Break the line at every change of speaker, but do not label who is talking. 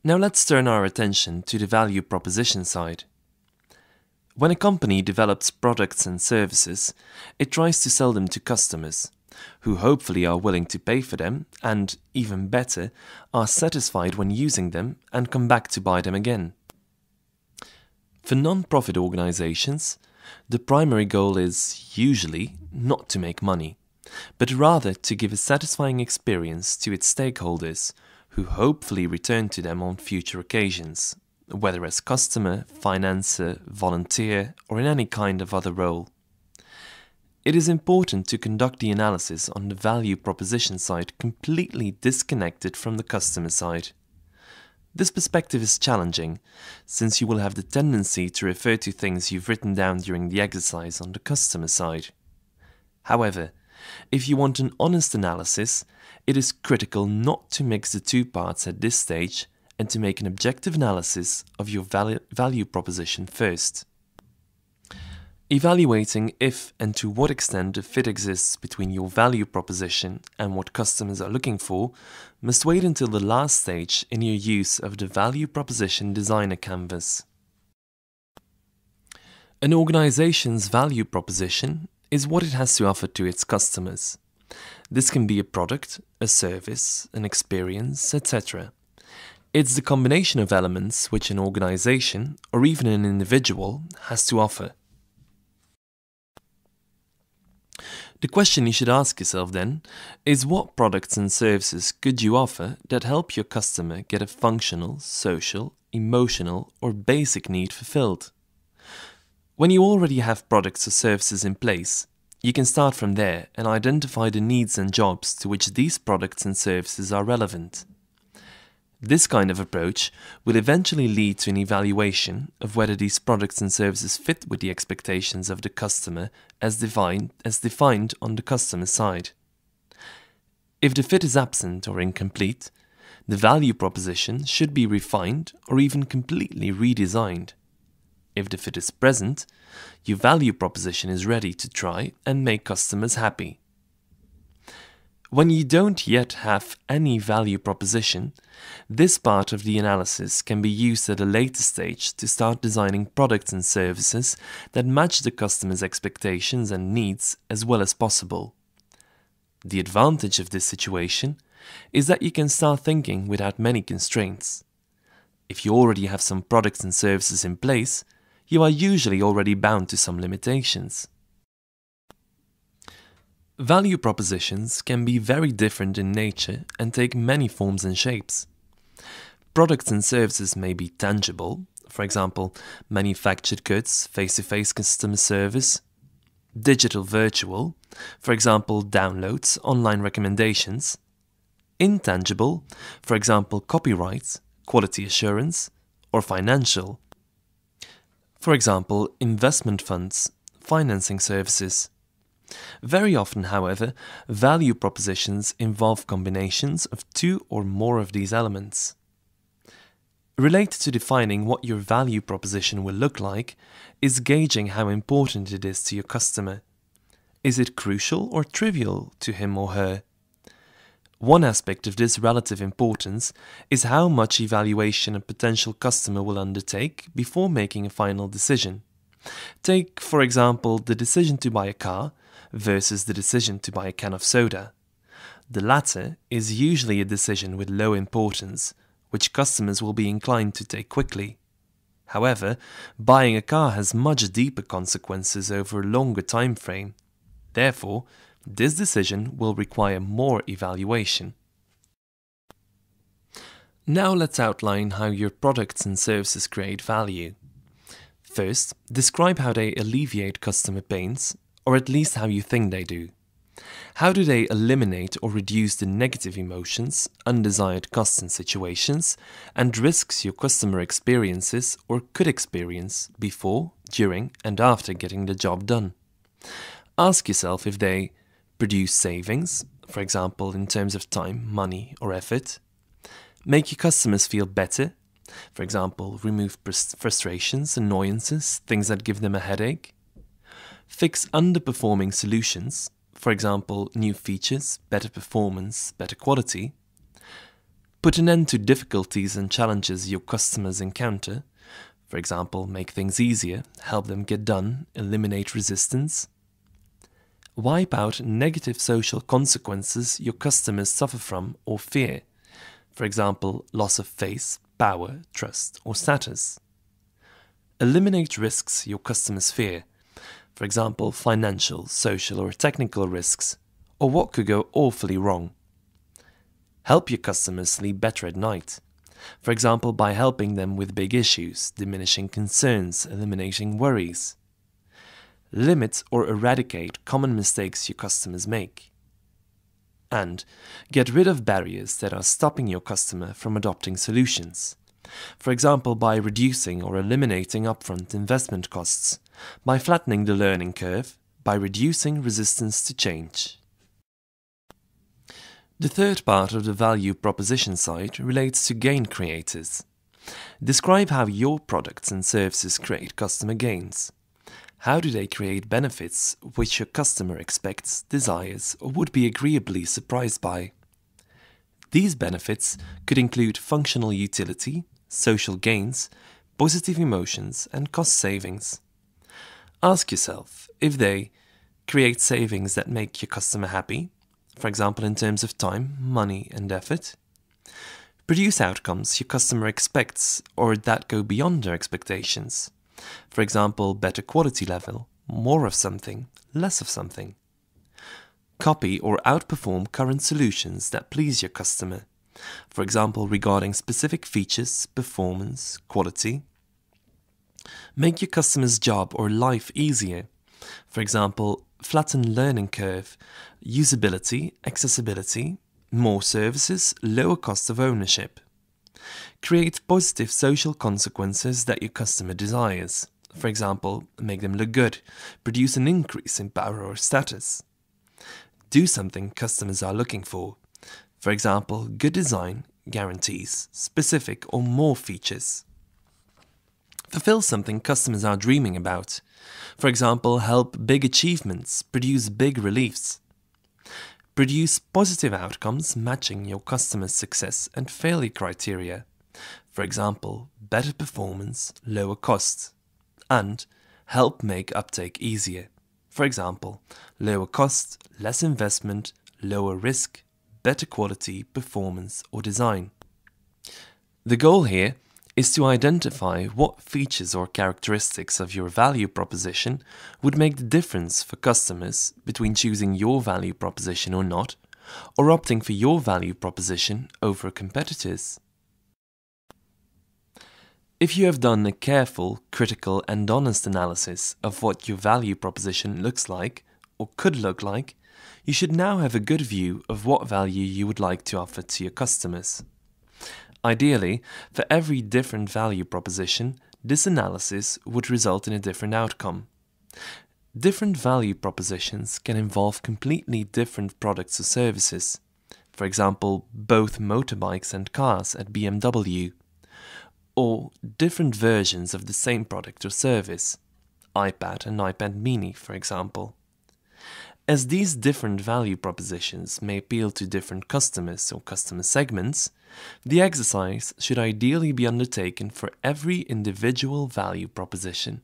Now let's turn our attention to the value proposition side. When a company develops products and services, it tries to sell them to customers, who hopefully are willing to pay for them and, even better, are satisfied when using them and come back to buy them again. For non-profit organizations, the primary goal is usually not to make money, but rather to give a satisfying experience to its stakeholders, who hopefully return to them on future occasions, whether as customer, financer, volunteer, or in any kind of other role. It is important to conduct the analysis on the value proposition side completely disconnected from the customer side. This perspective is challenging, since you will have the tendency to refer to things you've written down during the exercise on the customer side. However, if you want an honest analysis, it is critical not to mix the two parts at this stage and to make an objective analysis of your value proposition first. Evaluating if and to what extent a fit exists between your value proposition and what customers are looking for must wait until the last stage in your use of the Value Proposition Designer Canvas. An organization's value proposition is what it has to offer to its customers. This can be a product, a service, an experience, etc. It's the combination of elements which an organization, or even an individual, has to offer. The question you should ask yourself then is what products and services could you offer that help your customer get a functional, social, emotional, or basic need fulfilled? When you already have products or services in place, you can start from there and identify the needs and jobs to which these products and services are relevant. This kind of approach will eventually lead to an evaluation of whether these products and services fit with the expectations of the customer as defined on the customer side. If the fit is absent or incomplete, the value proposition should be refined or even completely redesigned. If the fit is present, your value proposition is ready to try and make customers happy. When you don't yet have any value proposition, this part of the analysis can be used at a later stage to start designing products and services that match the customer's expectations and needs as well as possible. The advantage of this situation is that you can start thinking without many constraints. If you already have some products and services in place, you are usually already bound to some limitations. Value propositions can be very different in nature and take many forms and shapes. Products and services may be tangible, for example, manufactured goods, face-to-face customer service, digital virtual, for example, downloads, online recommendations, intangible, for example, copyright, quality assurance, or financial, for example, investment funds, financing services. Very often, however, value propositions involve combinations of two or more of these elements. Related to defining what your value proposition will look like is gauging how important it is to your customer. Is it crucial or trivial to him or her? One aspect of this relative importance is how much evaluation a potential customer will undertake before making a final decision. Take, for example, the decision to buy a car versus the decision to buy a can of soda. The latter is usually a decision with low importance, which customers will be inclined to take quickly. However, buying a car has much deeper consequences over a longer time frame. Therefore, this decision will require more evaluation. Now let's outline how your products and services create value. First, describe how they alleviate customer pains, or at least how you think they do. How do they eliminate or reduce the negative emotions, undesired costs and situations, and risks your customer experiences or could experience before, during, and after getting the job done? Ask yourself if they produce savings, for example, in terms of time, money, or effort, make your customers feel better, for example, remove frustrations, annoyances, things that give them a headache, fix underperforming solutions, for example, new features, better performance, better quality, Put an end to difficulties and challenges your customers encounter. For example, make things easier, help them get done, eliminate resistance. Wipe out negative social consequences your customers suffer from or fear. For example, loss of face, power, trust, or status. Eliminate risks your customers fear. For example, financial, social, or technical risks, or what could go awfully wrong. Help your customers sleep better at night. For example, by helping them with big issues, diminishing concerns, eliminating worries. Limit or eradicate common mistakes your customers make. And get rid of barriers that are stopping your customer from adopting solutions. For example, by reducing or eliminating upfront investment costs, by flattening the learning curve, by reducing resistance to change. The third part of the value proposition side relates to gain creators. Describe how your products and services create customer gains. How do they create benefits which your customer expects, desires, or would be agreeably surprised by? These benefits could include functional utility, social gains, positive emotions, and cost savings. Ask yourself if they create savings that make your customer happy, for example in terms of time, money, and effort. Produce outcomes your customer expects or that go beyond their expectations. For example, better quality level, more of something, less of something. Copy or outperform current solutions that please your customer. For example, regarding specific features, performance, quality. Make your customer's job or life easier. For example, flatten learning curve, usability, accessibility, more services, lower cost of ownership. Create positive social consequences that your customer desires. For example, make them look good, produce an increase in power or status. Do something customers are looking for. For example, good design guarantees specific or more features. Fulfill something customers are dreaming about. For example, help big achievements, produce big reliefs. Produce positive outcomes matching your customer's success and failure criteria. For example, better performance, lower costs. And help make uptake easier. For example, lower cost, less investment, lower risk, better quality, performance, or design. The goal here is to identify what features or characteristics of your value proposition would make the difference for customers between choosing your value proposition or not, or opting for your value proposition over competitors. If you have done a careful, critical, and honest analysis of what your value proposition looks like, or could look like, you should now have a good view of what value you would like to offer to your customers. Ideally, for every different value proposition, this analysis would result in a different outcome. Different value propositions can involve completely different products or services. For example, both motorbikes and cars at BMW. Or different versions of the same product or service, iPad and iPad mini, for example. As these different value propositions may appeal to different customers or customer segments, the exercise should ideally be undertaken for every individual value proposition.